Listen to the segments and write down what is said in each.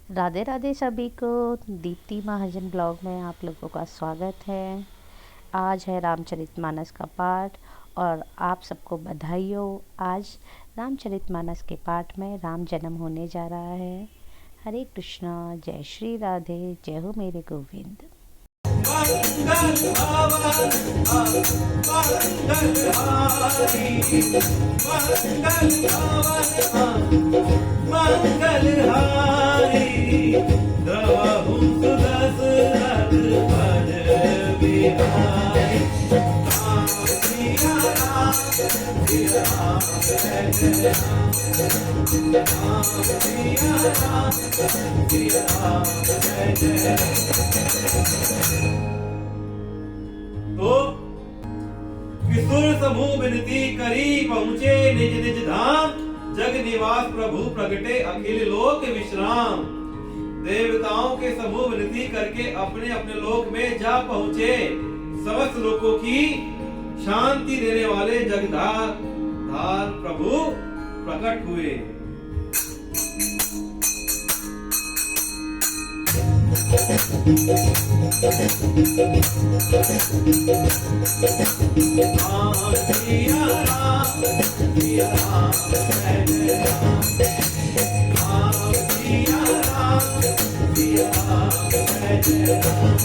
राधे राधे सभी को। दीप्ति महाजन ब्लॉग में आप लोगों का स्वागत है। आज है रामचरितमानस का पाठ और आप सबको बधाई हो। आज रामचरितमानस के पाठ में राम जन्म होने जा रहा है। हरे कृष्णा, जय श्री राधे, जय हो मेरे गोविंद। मंगल भवन मंगल हारी, मंगल भवन मंगल हारी, द्रवहु सुदशरथ पद बिहारी। राम सिया राम, सिया राम जय राम, राम सिया राम, सिया राम जय तो किशोर समूह विनती करी, पहुँचे निज निज धाम। जग निवास प्रभु प्रगटे, अखिल लोक विश्राम। देवताओं के समूह विनती करके अपने अपने लोक में जा पहुँचे। समस्त लोकों की शांति देने वाले जगधार धार प्रभु प्रकट हुए। राम सिया राम, सिया राम जय राम, राम सिया राम, सिया राम जय राम।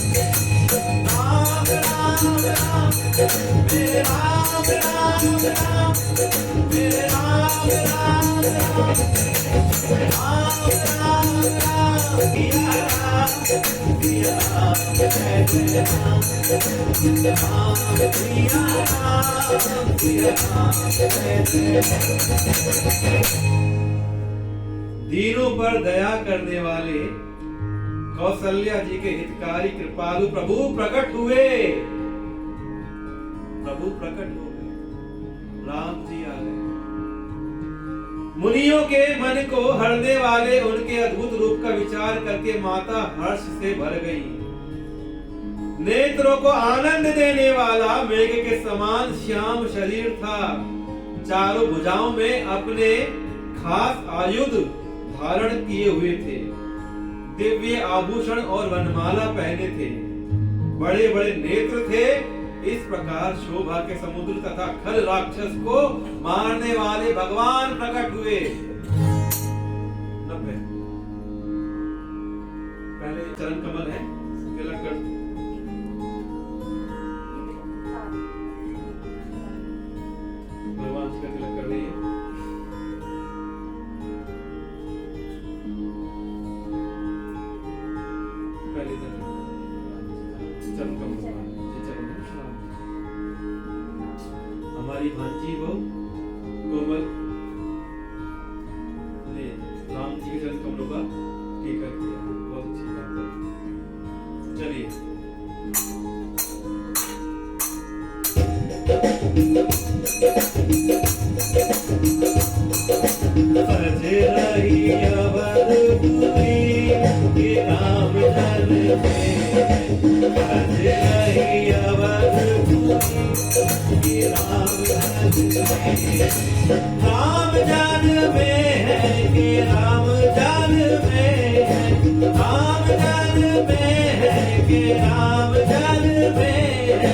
राम राम राम, मेरे राम राम राम, मेरे राम राम राम, राम राम राम, सिया राम, सिया राम जय राम, राम सिया राम, सिया राम जय राम। दीनों पर दया करने वाले कौशल्या जी के हितकारी कृपालु प्रभु प्रकट हुए। प्रभु प्रकट हो गए, राम जी आ गए। मुनियों के मन को हरने वाले उनके अद्भुत रूप का विचार करके माता हर्ष से भर गई। नेत्रों को आनंद देने वाला मेघ के समान श्याम शरीर था। चारों भुजाओं में अपने खास आयुध धारण किए हुए थे। दिव्य आभूषण और वनमाला पहने थे। बड़े बड़े नेत्र थे। इस प्रकार शोभा के समुद्र तथा खल राक्षस को मारने वाले भगवान प्रकट हुए। पहले चरण कमल है, तिलक कर भगवान का तिलक कर रही है। पहले चरण कमल हमारी भांजी वो कोमल ने राम जी के चरण कमलों का टीका किया। बहुत अच्छी बात है। चलिए सजे रही अवधपुरी के राम जन में, सजे रही अवधपुरी के राम जन में। राम जन में है कि राम जन में है, राम जन में है कि राम जन में है।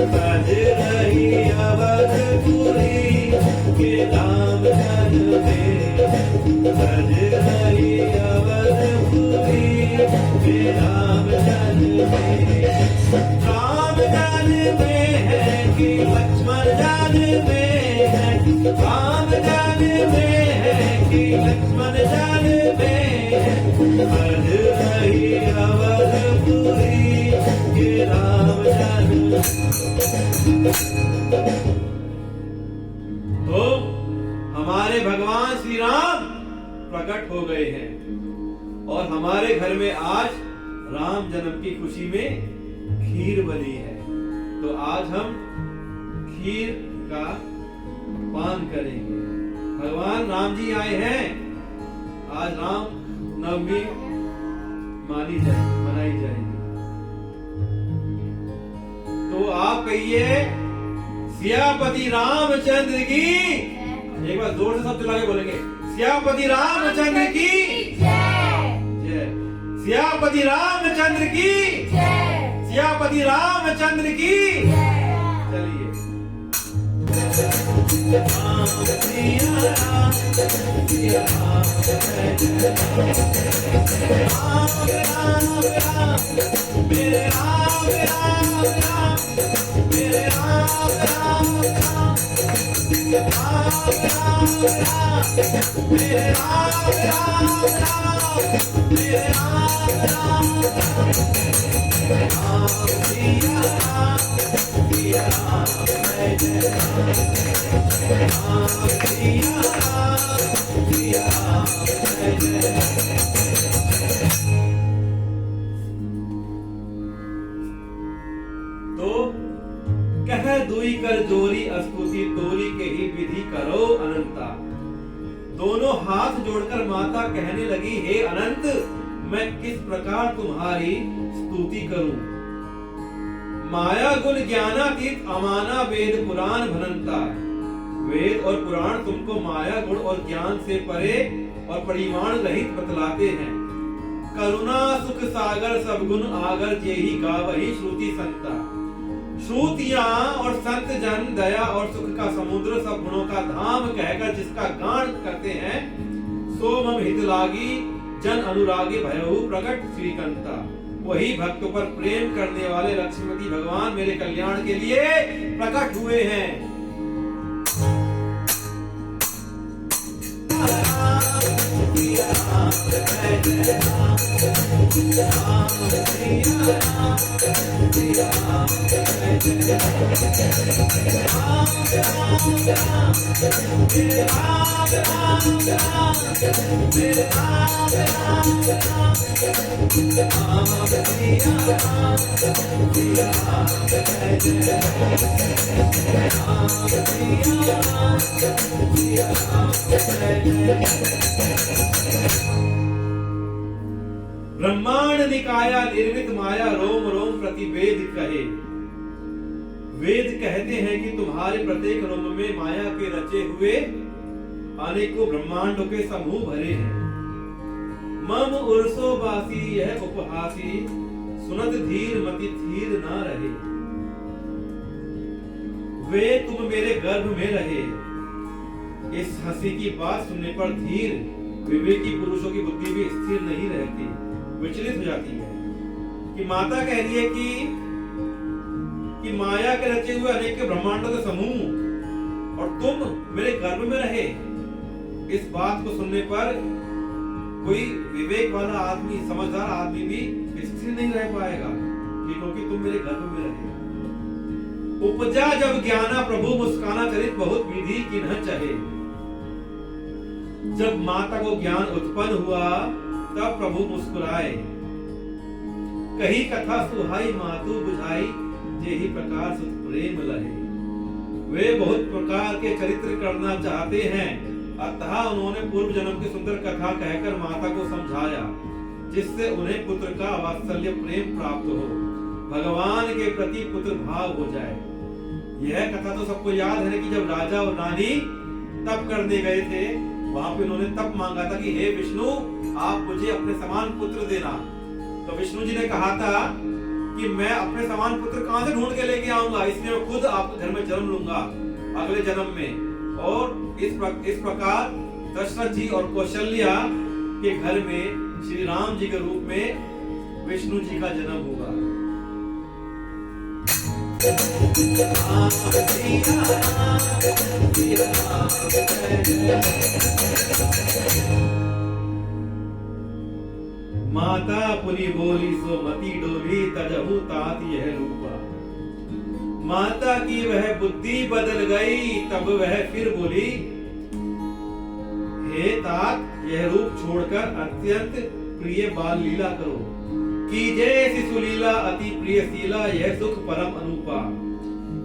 सज रही अवधपुरी के राम जन में, सज रही अवधपुरी के राम जन में। राम जन में है कि लक्ष्मण जन में है, राम जन में है कि लक्ष्मण जन में है। सज रही अवधपुरी के राम जन में। तो हमारे भगवान श्री राम प्रकट हो गए हैं और हमारे घर में आज राम जन्म की खुशी में खीर बनी है। तो आज हम खीर का पान करेंगे। भगवान राम जी आए हैं। आज राम नवमी मनाई जाएगी। तो आप कहिए सियापति रामचंद्र की, एक बार जोर से सब चिल्ला के बोलेंगे, सियापति रामचंद्र की जय। सियापति रामचंद्र की जय। सियापति रामचंद्र की चलिए। राम सिया राम, सिया राम जय जय राम। राम राम मेरे राम राम राम, मेरे राम राम राम, राम राम राम मेरे राम राम राम, मेरे राम राम राम। राम सिया राम, सिया राम जय जय राम। सिया राम, सिया राम जय जय। तो कह दुई कर जोरी स्तुति तोरी के ही विधि करो अनंता। दोनों हाथ जोड़कर माता कहने लगी, हे अनंत, मैं किस प्रकार तुम्हारी स्तुति करूं। माया गुण ज्ञानातीत अमाना वेद पुराण भनंता। वेद और पुराण तुमको माया गुण और ज्ञान से परे और परिमाण रहित बतलाते हैं। करुणा सुख सागर सब गुण आगर जेहि गावहि श्रुति संता। श्रुतियां और संत जन दया और सुख का समुद्र सब गुणों का धाम कहकर जिसका गान करते हैं, सो मम हित लागी जन अनुरागी भयहु प्रकट श्रीकंता। वही भक्तों पर प्रेम करने वाले लक्ष्मीपति भगवान मेरे कल्याण के लिए प्रकट हुए हैं। ब्रह्मांड निकाया निर्मित माया रोम रोम प्रति वेद कहे। वेद कहते हैं कि तुम्हारे प्रत्येक रोम में माया के रचे हुए अनेकों ब्रह्मांडों के समूह भरे हैं। मम उर्सो बासी यह उपहासी, सुनत धीर मति धीर ना रहे। वे तुम मेरे गर्भ में रहे। इस हंसी की बात सुनने पर धीर विवेकी पुरुषों की बुद्धि भी स्थिर नहीं रहती, विचलित हो जाती है। कि माता कह रही है कि माया के रचे हुए अनेक ब्रह्मांडों के समूह और तुम मेरे गर्भ में रहे। इस बात को सुनने पर कोई विवेक वाला आदमी, समझदार आदमी भी स्थिर नहीं रह पाएगा, क्योंकि तुम मेरे गर्भ में रहे। उपजा जब ज्ञाना प्रभु मुस्काना चरित बहुत विधि किन्ह चहे। जब माता को ज्ञान उत्पन्न हुआ तब प्रभु मुस्कुराए। कही कथा सुहाई मातु बुझाई, जेहि प्रकार सुत प्रेम लहे। वे बहुत प्रकार के चरित्र करना चाहते हैं, अतः उन्होंने पूर्व जन्म की सुंदर कथा कहकर माता को समझाया, जिससे उन्हें पुत्र का वात्सल्य प्रेम प्राप्त हो, भगवान के प्रति पुत्र भाव हो जाए। यह कथा तो सबको याद है कि जब राजा और रानी तप करने गए थे, वहां पे उन्होंने तप मांगा था कि हे विष्णु, आप मुझे अपने समान पुत्र देना। तो विष्णु जी ने कहा था कि मैं अपने समान पुत्र कहां से ढूंढ के लेके आऊंगा, इसलिए मैं खुद आपके घर में जन्म लूंगा अगले जन्म में। और इस प्रकार दशरथ जी और कौशल्या के घर में श्री राम जी के रूप में विष्णु जी का जन्म होगा। माता पुनि बोली सो मति डोली, तजहु तात यह रूपा। माता की वह बुद्धि बदल गई, तब वह फिर बोली, हे तात, यह रूप छोड़कर अत्यंत प्रिय बाल लीला करो। कीजे शिशु लीला अति प्रिय शीला, यह सुख परम अनुपा।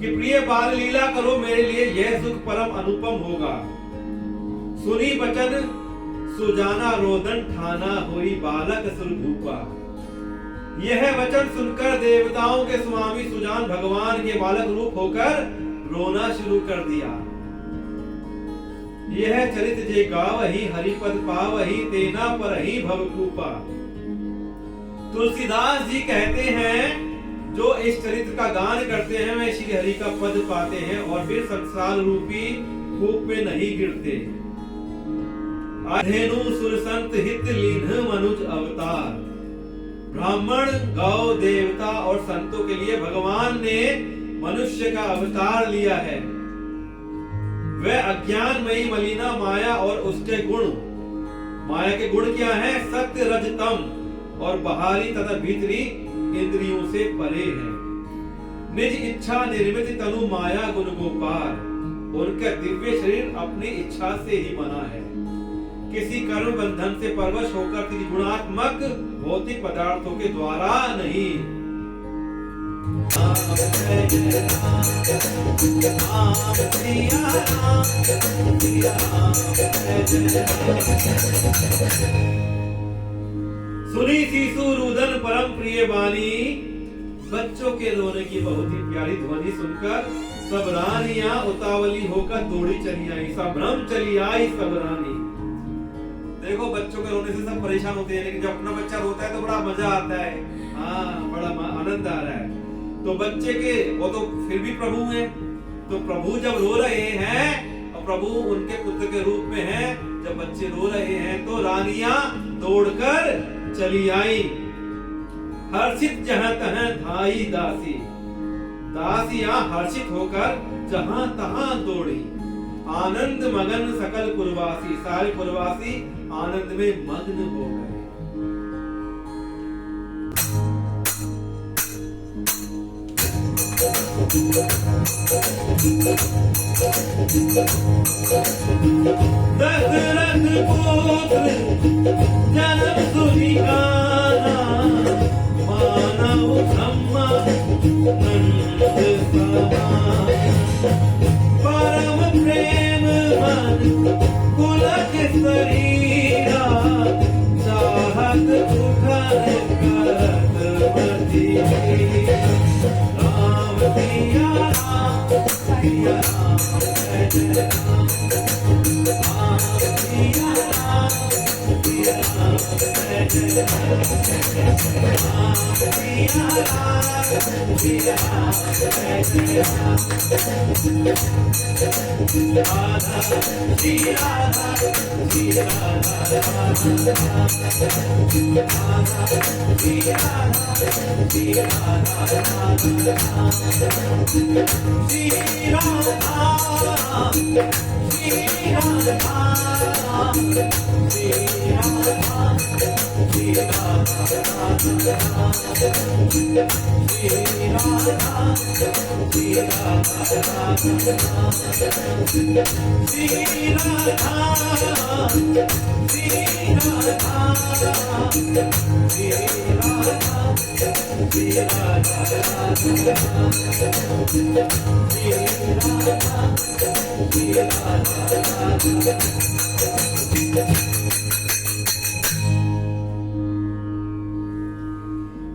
कि प्रिय बाल लीला करो मेरे लिए, यह सुख परम अनुपम होगा। सुनी बचन सुजाना रोदन ठाना, होई बालक सुरभूपा। यह वचन सुनकर देवताओं के स्वामी सुजान भगवान के बालक रूप होकर रोना शुरू कर दिया। यह चरित जे गावहि हरिपद पावहि, तेना परहि भवकूपा। तुलसीदास जी कहते हैं जो इस चरित्र का गान करते हैं वे श्री हरि का पद पाते हैं और फिर संसार रूपी कूप में नहीं गिरते। अधेनु सुर संत हित लीन मनुज अवतार। ब्राह्मण, गौ, देवता और संतों के लिए भगवान ने मनुष्य का अवतार लिया है। वह अज्ञानमयी मलिना माया और उसके गुण, माया के गुण क्या है? सत्य, रज, तम और बाहरी तथा भीतरी इंद्रियों से परे है। निज इच्छा निर्मित तनु माया गुण गोपाल। उनका दिव्य शरीर अपनी इच्छा से ही बना है। किसी कर्म बंधन से परवश होकर त्रिगुणात्मक भौतिक पदार्थों के द्वारा नहीं। सुनी शिशु रुदन परम प्रिय बानी। बच्चों के रोने की बहुत ही प्यारी ध्वनि सुनकर सब रानियां उतावली होकर दौड़ी चली आई। संभ्रम चली आई सब रानी। देखो बच्चों के रोने से सब परेशान होते हैं, लेकिन जब अपना बच्चा रोता है तो बड़ा मजा आता है। हाँ, बड़ा आनंद आ रहा है। तो बच्चे के वो तो फिर भी प्रभु हैं, तो प्रभु जब रो रहे हैं और प्रभु उनके पुत्र के रूप में हैं, जब बच्चे रो रहे हैं तो रानियां दौड़कर चली आई। हर्षित जहां तहां धाई दासी। दासियां हर्षित होकर जहां तहां दौड़ी। आनंद मगन सकल पुरवासी। सारे पुरवासी आनंद में मग्न हो गए। दशरथ पुत्र जन्म सुनि गाना। मानव ब्रह्मा नंद समान। परम प्रेम मन पुलक शरीरा। चाहत उठन करत मति। राम सिया राम, सिया राम, जय जय राम। राम सिया राम, सिया राम, जय जय राम। राम सिया राम, सिया राम, जय जय राम। राधा सिया राधा, सिया राधा, राधा सिया राधा, सिया राधा, श्री राधा, श्री राधा, श्री राधा, श्री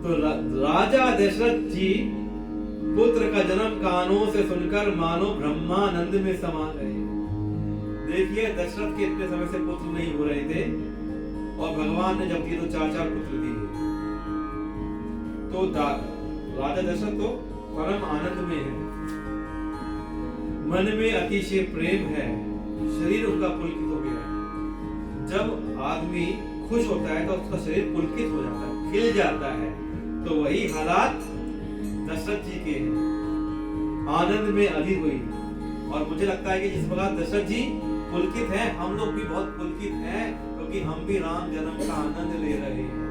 तो राजा दशरथ जी पुत्र का जन्म कानों से सुनकर मानो ब्रह्मानंद में समा गए। देखिए दशरथ के इतने समय से पुत्र नहीं हो रहे थे और भगवान ने जब दिए तो 4-4 पुत्र दिए। तो राजा दशरथ तो परम आनंद में है, मन में अतिशय प्रेम है, शरीर उनका पुलकित हो गया है। जब आदमी खुश होता है तो उसका शरीर पुलकित हो जाता है, खिल जाता है। तो वही हालात दशरथ जी के हैं, आनंद में अधीर हुई। और मुझे लगता है कि जिस प्रकार दशरथ जी पुलकित हैं, हम लोग भी बहुत पुलकित हैं, क्योंकि हम भी राम जन्म का आनंद ले रहे हैं।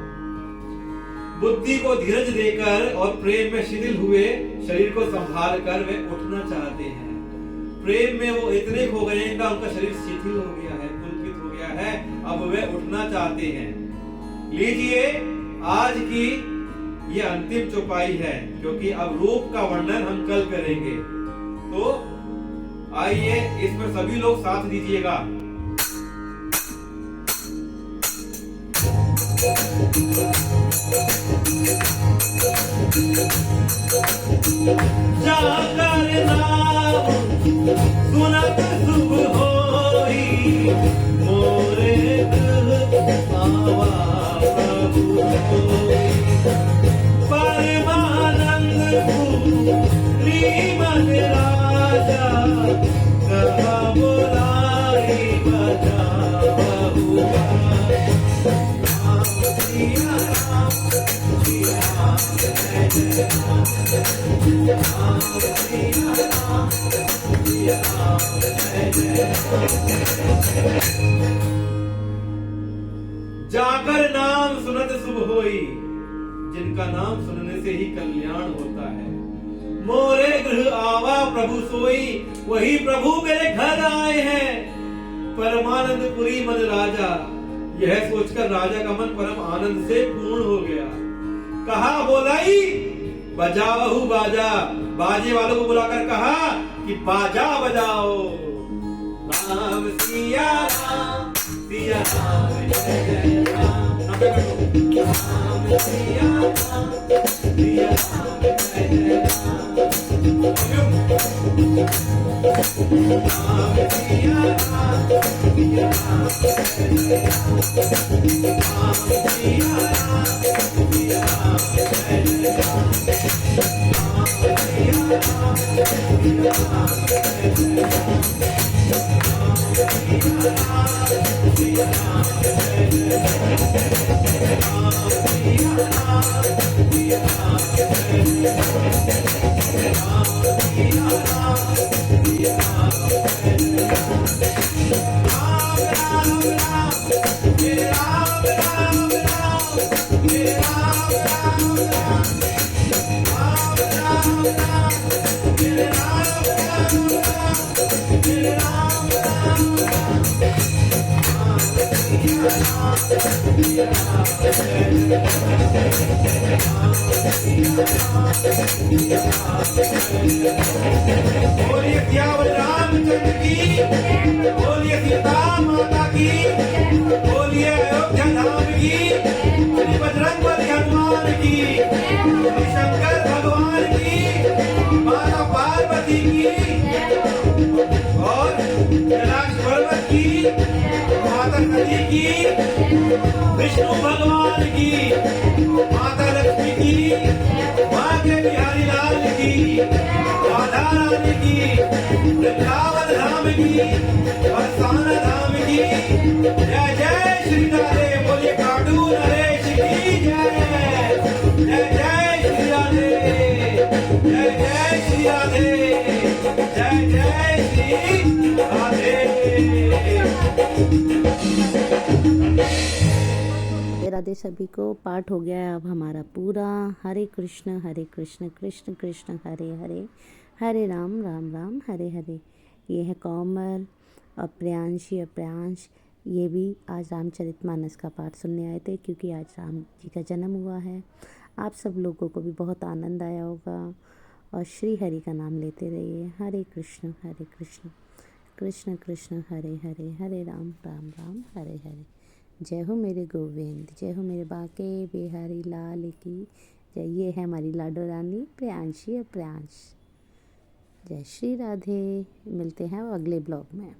बुद्धि को धीरज देकर और प्रेम में शिथिल हुए शरीर को संभाल कर वे उठना चाहते हैं। प्रेम में वो इतने खो गए हैं, उनका शरीर शिथिल हो गया है, पुलकित हो गया है, अब वे उठना चाहते हैं। लीजिए आज की ये अंतिम चौपाई है, क्योंकि अब रूप का वर्णन हम कल करेंगे। तो आइए इसमें सभी लोग साथ दीजिएगा। जाकर नाम सुनत शुभ होई, मोरे दिल आवा प्रभु होई। सिया राम, सिया राम जय जय राम, राम सिया राम, सिया राम जय जय राम। जाकर नाम सुनत शुभ होई, जिनका नाम सुनने से ही कल्याण होता है। मोरे गृह आवा प्रभु सोई, वही प्रभु मेरे घर आए हैं। परमानंदपुरी मन राजा, यह सोचकर राजा का मन परम आनंद से पूर्ण हो गया। कहा बोलाई बजाओ बाजा, बाजे वालों को बुलाकर कहा कि बाजा बजाओ। राम सिया राम, सिया राम जय जय राम, राम सिया राम, सिया राम जय जय राम, राम सिया राम, सिया राम जय जय राम, राम सिया राम, सिया राम जय जय राम, राम सिया राम, सिया राम जय जय राम। बोलिए सियावर रामचंद्र की, बोलिए सीता माता की, बोलिए अयोध्या धाम की, श्री बजरंगबली हनुमान की, श्री शंकर भगवान की, माता पार्वती की, और कैलाश पर्वत की, माता सती की, विष्णु भगवान की, माता लक्ष्मी की, माँ के बिहारी लाल की, राधा रानी की, वृंदावन धाम की, बरसाना धाम की। जय जय श्री राधे, बोलिए काटू नरेश की जय, जय जय श्री राधे, जय जय श्री राधे, जय जय श्री राधे। राधे सभी को। पाठ हो गया है अब हमारा पूरा। हरे कृष्ण कृष्ण कृष्ण हरे हरे, हरे राम राम राम हरे हरे। ये है कोमल और प्रियांश, ये भी आज रामचरितमानस का पाठ सुनने आए थे क्योंकि आज राम जी का जन्म हुआ है। आप सब लोगों को भी बहुत आनंद आया होगा और श्री हरि का नाम लेते रहिए। हरे कृष्ण कृष्ण कृष्ण हरे हरे, हरे राम राम राम हरे हरे। जय हो मेरे गोविंद, जय हो मेरे बाके बिहारी लाल की जय। ये है हमारी लाडो रानी प्रियांश। जय श्री राधे। मिलते हैं अगले ब्लॉग में।